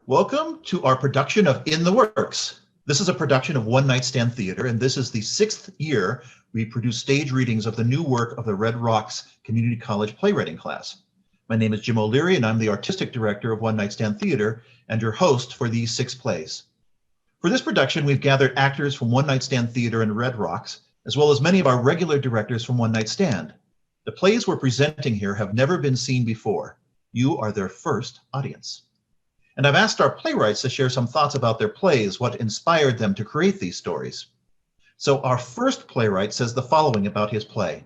Welcome to our production of In the Works. This is a production of One Night Stand Theater, and this is the 6th year we produce stage readings of the new work of the Red Rocks Community College playwriting class. My name is Jim O'Leary, and I'm the artistic director of One Night Stand Theater and your host for these 6 plays. For this production, we've gathered actors from One Night Stand Theater and Red Rocks, as well as many of our regular directors from One Night Stand. The plays we're presenting here have never been seen before. You are their first audience. And I've asked our playwrights to share some thoughts about their plays, what inspired them to create these stories. So our first playwright says the following about his play.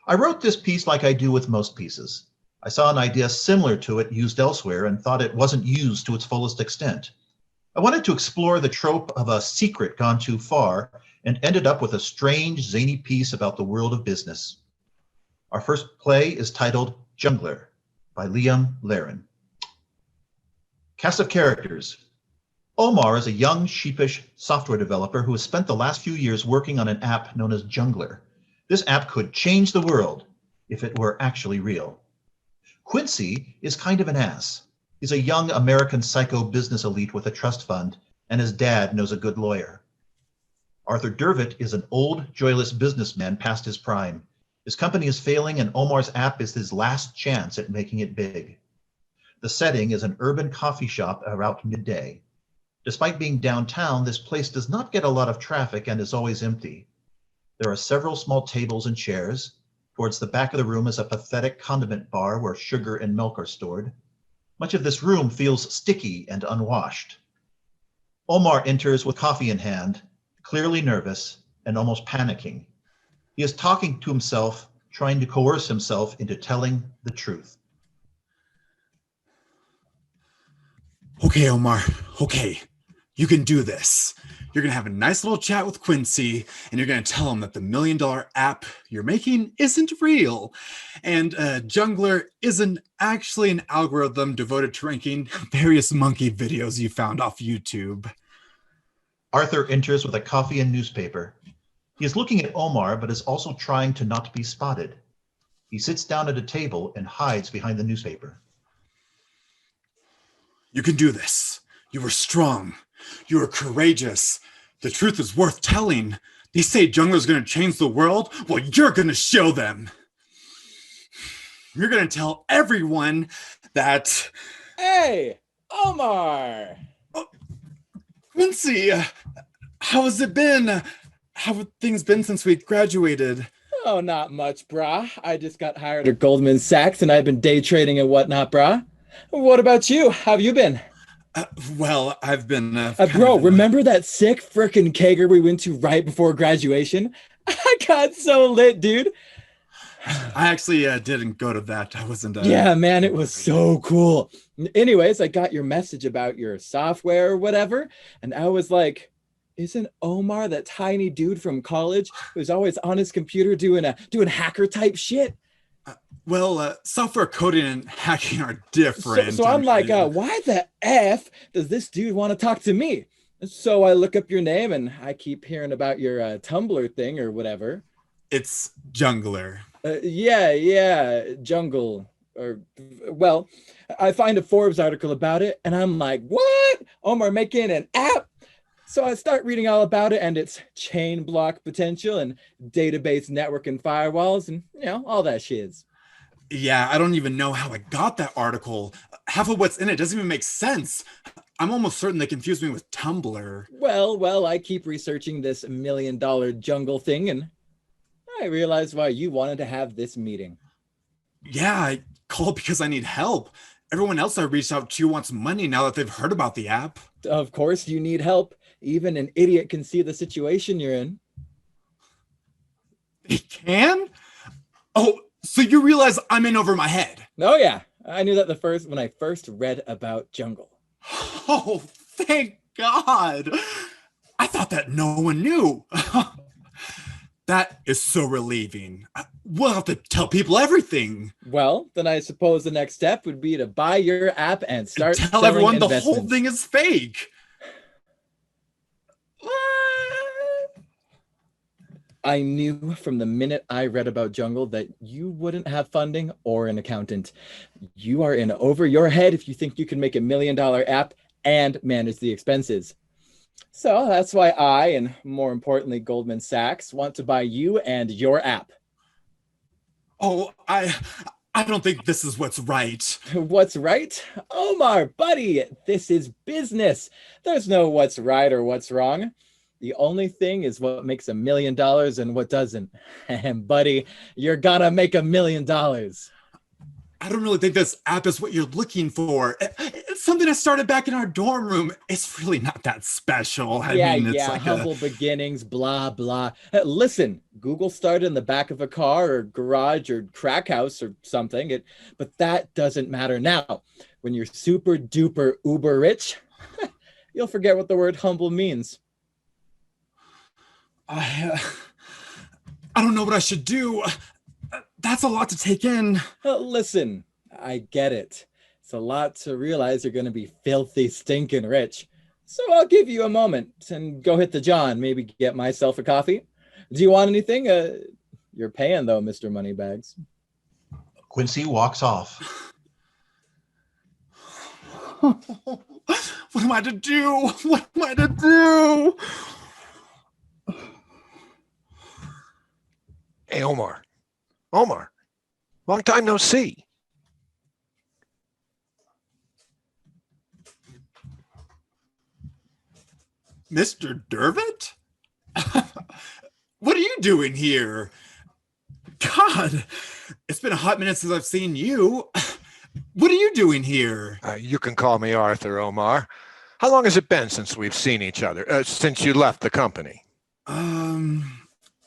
I wrote this piece like I do with most pieces. I saw an idea similar to it used elsewhere and thought it wasn't used to its fullest extent. I wanted to explore the trope of a secret gone too far and ended up with a strange, zany piece about the world of business. Our first play is titled Junglr by Liam Leiren. Cast of characters. Omar is a young, sheepish software developer who has spent the last few years working on an app known as Junglr. This app could change the world if it were actually real. Quincy is kind of an ass. He's a young American psycho business elite with a trust fund, and his dad knows a good lawyer. Arthur Dervitt is an old, joyless businessman past his prime. His company is failing, and Omar's app is his last chance at making it big. The setting is an urban coffee shop around midday. Despite being downtown, this place does not get a lot of traffic and is always empty. There are several small tables and chairs. Towards the back of the room is a pathetic condiment bar where sugar and milk are stored. Much of this room feels sticky and unwashed. Omar enters with coffee in hand, clearly nervous and almost panicking. He is talking to himself, trying to coerce himself into telling the truth. Okay, Omar, okay, you can do this. You're gonna have a nice little chat with Quincy, and you're gonna tell him that the $1 million app you're making isn't real. And Junglr isn't actually an algorithm devoted to ranking various monkey videos you found off YouTube. Arthur enters with a coffee and newspaper. He is looking at Omar, but is also trying to not be spotted. He sits down at a table and hides behind the newspaper. You can do this. You are strong. You are courageous. The truth is worth telling. They say Junglr is going to change the world. Well, you're going to show them. You're going to tell everyone that... Hey, Omar! Oh, Quincy, how has it been? How have things been since we graduated? Oh, not much, brah. I just got hired at Goldman Sachs and I've been day trading and whatnot, brah. What about you? How have you been? Well, I've been... bro, remember that sick frickin' kegger we went to right before graduation? I got so lit, dude. I actually didn't go to that. I wasn't... Yeah, man, it was so cool. Anyways, I got your message about your software or whatever, and I was like, isn't Omar that tiny dude from college who's always on his computer doing hacker type shit? Well, software coding and hacking are different. So I'm like, why the F does this dude want to talk to me? So I look up your name and I keep hearing about your Tumblr thing or whatever. It's Junglr. Yeah, Jungle. Well, I find a Forbes article about it and I'm like, what? Omar making an app? So I start reading all about it and its chain block potential and database network and firewalls and, all that shiz. Yeah, I don't even know how I got that article. Half of what's in it doesn't even make sense. I'm almost certain they confused me with Tumblr. Well, I keep researching this $1 million jungle thing, and I realized why you wanted to have this meeting. Yeah, I called because I need help. Everyone else I reached out to wants money now that they've heard about the app. Of course you need help. Even an idiot can see the situation you're in. They can? Oh, so you realize I'm in over my head? Oh yeah, I knew that when I first read about Jungle. Oh, thank God. I thought that no one knew. That is so relieving. We'll have to tell people everything. Well, then I suppose the next step would be to buy your app and start tell everyone the whole thing is fake. I knew from the minute I read about Jungle that you wouldn't have funding or an accountant. You are in over your head if you think you can make $1 million app and manage the expenses. So that's why I, and more importantly, Goldman Sachs, want to buy you and your app. Oh, I don't think this is what's right. What's right? Omar, buddy, this is business. There's no what's right or what's wrong. The only thing is what makes $1 million and what doesn't. And buddy, you're gonna make $1 million. I don't really think this app is what you're looking for. It's something I started back in our dorm room. It's really not that special. I mean, it's like humble beginnings, blah, blah. Listen, Google started in the back of a car or garage or crack house or something, but that doesn't matter now. When you're super duper uber rich, you'll forget what the word humble means. I don't know what I should do. That's a lot to take in. Listen, I get it. It's a lot to realize you're going to be filthy, stinking rich. So I'll give you a moment and go hit the John, maybe get myself a coffee. Do you want anything? You're paying though, Mr. Moneybags. Quincy walks off. What am I to do? What am I to do? Hey, Omar. Omar, long time no see. Mr. Dervitt? What are you doing here? God, it's been a hot minute since I've seen you. What are you doing here? You can call me Arthur, Omar. How long has it been since we've seen each other, since you left the company?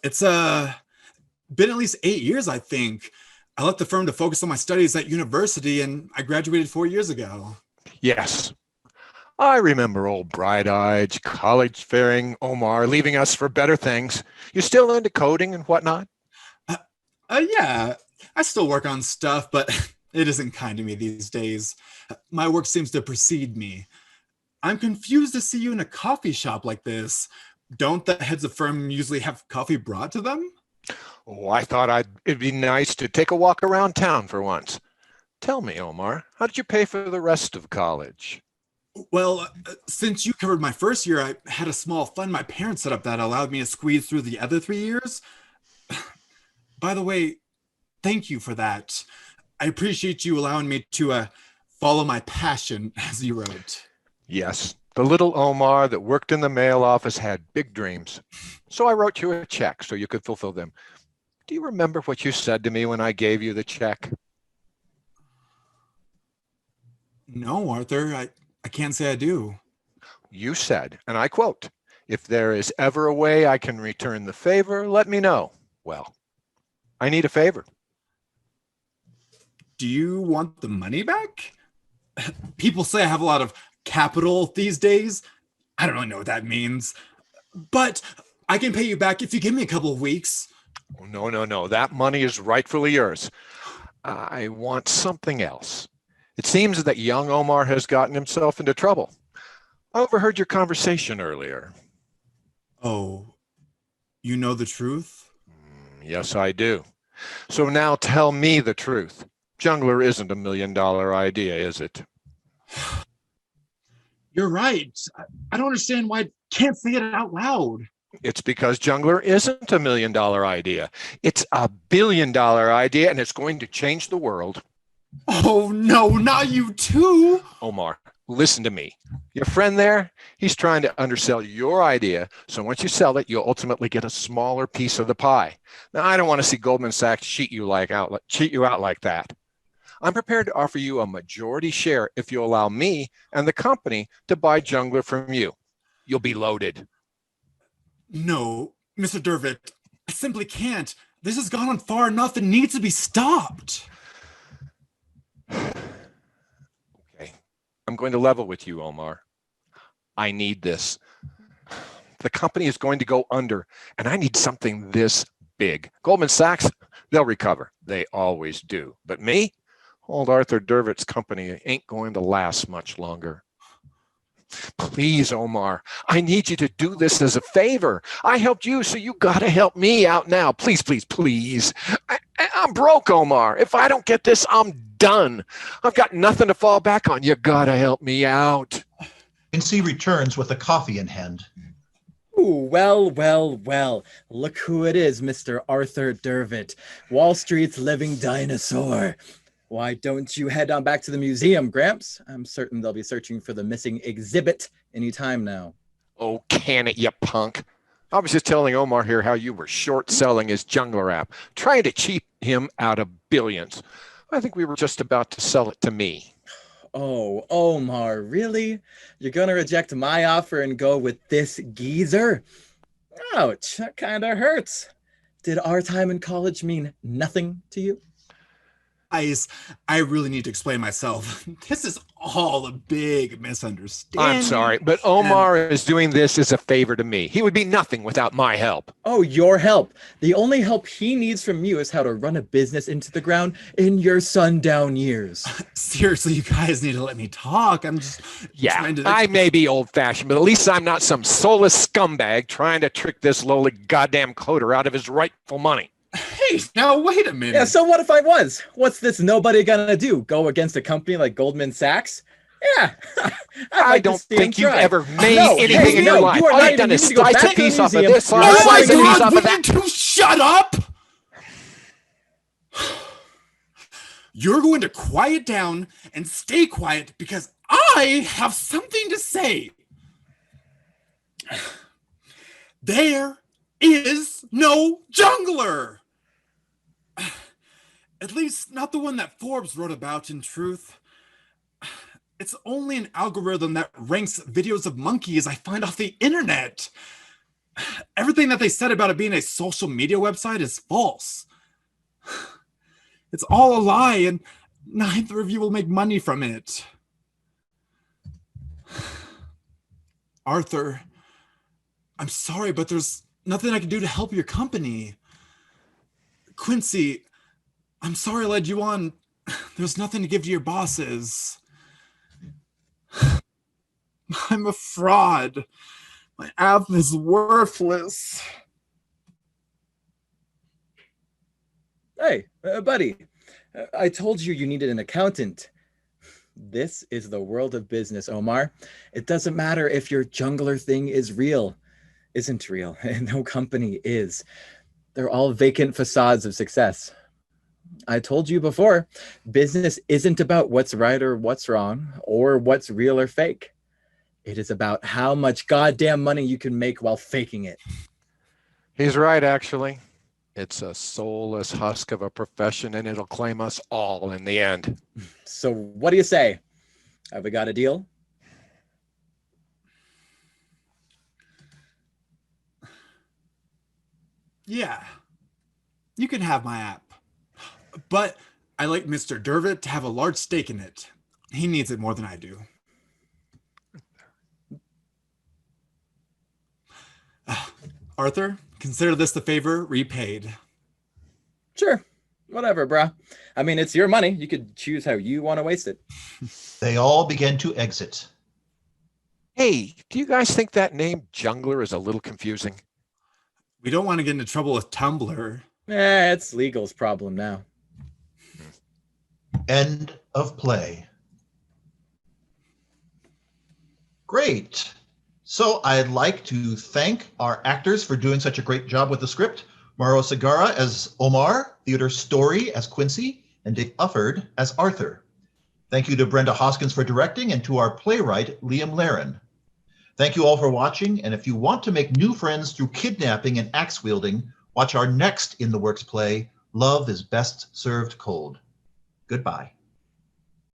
It's been at least 8 years, I think. I left the firm to focus on my studies at university, and I graduated 4 years ago. Yes. I remember old bright-eyed, college-faring Omar leaving us for better things. You still into coding and whatnot? Yeah, I still work on stuff, but it isn't kind to me these days. My work seems to precede me. I'm confused to see you in a coffee shop like this. Don't the heads of firm usually have coffee brought to them? Oh, I thought it'd be nice to take a walk around town for once. Tell me, Omar, how did you pay for the rest of college? Well, since you covered my first year, I had a small fund my parents set up that allowed me to squeeze through the other 3 years. By the way, thank you for that. I appreciate you allowing me to follow my passion, as you wrote. Yes, the little Omar that worked in the mail office had big dreams. So I wrote you a check so you could fulfill them. Do you remember what you said to me when I gave you the check? No, Arthur, I can't say I do. You said, and I quote, "If there is ever a way I can return the favor, let me know." Well, I need a favor. Do you want the money back? People say I have a lot of capital these days. I don't really know what that means. But I can pay you back if you give me a couple of weeks. Oh, no. That money is rightfully yours. I want something else. It seems that young Omar has gotten himself into trouble. I overheard your conversation earlier. Oh, you know the truth? Yes, I do. So now tell me the truth. Junglr isn't $1 million idea, is it? You're right. I don't understand why I can't say it out loud. It's because Junglr isn't $1 million idea. It's $1 billion idea, and it's going to change the world. Oh, no, not you too. Omar, listen to me. Your friend there, he's trying to undersell your idea. So once you sell it, you'll ultimately get a smaller piece of the pie. Now, I don't want to see Goldman Sachs cheat you out like that. I'm prepared to offer you a majority share if you allow me and the company to buy Junglr from you. You'll be loaded. No, Mr. Dervitt, I simply can't. This has gone on far enough. It needs to be stopped. Okay, I'm going to level with you, Omar. I need this. The company is going to go under, and I need something this big. Goldman Sachs, they'll recover. They always do. But me, old Arthur Dervitt's company ain't going to last much longer. Please, Omar, I need you to do this as a favor. I helped you, so you got to help me out now. Please, please, please. I'm broke, Omar. If I don't get this, I'm done. I've got nothing to fall back on. You got to help me out. Quincy returns with a coffee in hand. Ooh, well, well, well. Look who it is, Mr. Arthur Dervitt, Wall Street's living dinosaur. Why don't you head on back to the museum, Gramps? I'm certain they'll be searching for the missing exhibit any time now. Oh, can it, you punk. I was just telling Omar here how you were short selling his Junglr app, trying to cheat him out of billions. I think we were just about to sell it to me. Oh, Omar, really? You're gonna reject my offer and go with this geezer? Ouch, that kind of hurts. Did our time in college mean nothing to you? Guys, I really need to explain myself. This is all a big misunderstanding. I'm sorry, but Omar is doing this as a favor to me. He would be nothing without my help. Oh, your help. The only help he needs from you is how to run a business into the ground in your sundown years. Seriously, you guys need to let me talk. I'm just trying to... I may be old-fashioned, but at least I'm not some soulless scumbag trying to trick this lowly goddamn coder out of his rightful money. Hey, now wait a minute. Yeah, so what if I was? What's this nobody gonna do? Go against a company like Goldman Sachs? Yeah. I don't think you've ever made anything in your life. You are All not you've done even is need to go slice back a to the piece off of museum. this, Oh slice a my piece God, off of that. Will you two shut up? You're going to quiet down and stay quiet because I have something to say. There is no Junglr. At least not the one that Forbes wrote about, in truth. It's only an algorithm that ranks videos of monkeys I find off the internet. Everything that they said about it being a social media website is false. It's all a lie, and neither of you will make money from it. Arthur, I'm sorry, but there's nothing I can do to help your company. Quincy, I'm sorry I led you on. There's nothing to give to your bosses. I'm a fraud. My app is worthless. Hey, buddy, I told you you needed an accountant. This is the world of business, Omar. It doesn't matter if your Junglr thing is real, isn't real, and no company is. They're all vacant facades of success. I told you before, business isn't about what's right or what's wrong, or what's real or fake. It is about how much goddamn money you can make while faking it. He's right, actually. It's a soulless husk of a profession, and it'll claim us all in the end. So what do you say? Have we got a deal? Yeah, you can have my app. But I like Mr. Dervitt to have a large stake in it. He needs it more than I do. Arthur, consider this the favor repaid. Sure, whatever, brah. I mean, it's your money. You could choose how you want to waste it. They all begin to exit. Hey, do you guys think that name Junglr is a little confusing? We don't want to get into trouble with Tumblr. It's legal's problem now. End of play. Great. So I'd like to thank our actors for doing such a great job with the script. Mauro Seguro as Omar, Theodore Story as Quincy, and Dave Ufford as Arthur. Thank you to Brenda Hoskins for directing and to our playwright, Liam Leiren. Thank you all for watching, and if you want to make new friends through kidnapping and axe wielding, watch our next In the Works play, Love is Best Served Cold. Goodbye.